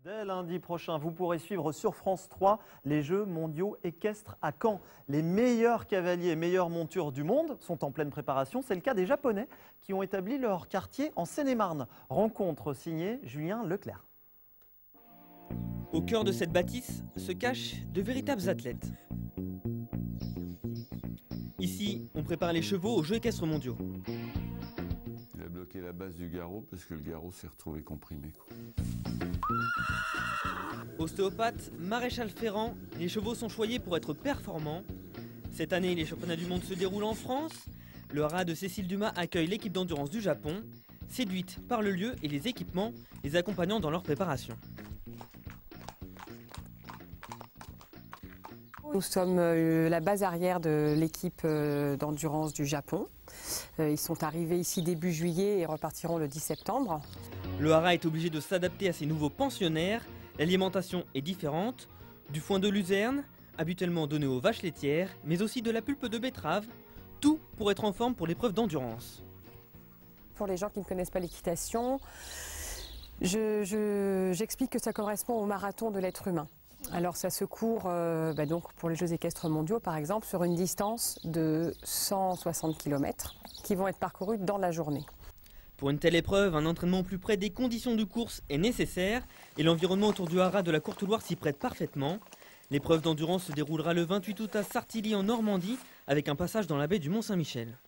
Dès lundi prochain, vous pourrez suivre sur France 3 les Jeux mondiaux équestres à Caen. Les meilleurs cavaliers et meilleures montures du monde sont en pleine préparation. C'est le cas des Japonais qui ont établi leur quartier en Seine-et-Marne. Rencontre signée Julien Leclerc. Au cœur de cette bâtisse se cachent de véritables athlètes. Ici, on prépare les chevaux aux Jeux équestres mondiaux. Il a bloqué la base du garrot parce que le garrot s'est retrouvé comprimé. Ostéopathe, maréchal ferrant, les chevaux sont choyés pour être performants. Cette année, les championnats du monde se déroulent en France. Le haras de Cécile Dumas accueille l'équipe d'endurance du Japon, séduite par le lieu et les équipements, les accompagnant dans leur préparation. Nous sommes la base arrière de l'équipe d'endurance du Japon. Ils sont arrivés ici début juillet et repartiront le 10 septembre. Le haras est obligé de s'adapter à ces nouveaux pensionnaires. L'alimentation est différente. Du foin de luzerne, habituellement donné aux vaches laitières, mais aussi de la pulpe de betterave. Tout pour être en forme pour l'épreuve d'endurance. Pour les gens qui ne connaissent pas l'équitation, j'explique que ça correspond au marathon de l'être humain. Alors ça se court donc pour les Jeux équestres mondiaux par exemple sur une distance de 160 km qui vont être parcourus dans la journée. Pour une telle épreuve, un entraînement plus près des conditions de course est nécessaire et l'environnement autour du haras de la Courte-Loire s'y prête parfaitement. L'épreuve d'endurance se déroulera le 28 août à Sartilly en Normandie avec un passage dans la baie du Mont-Saint-Michel.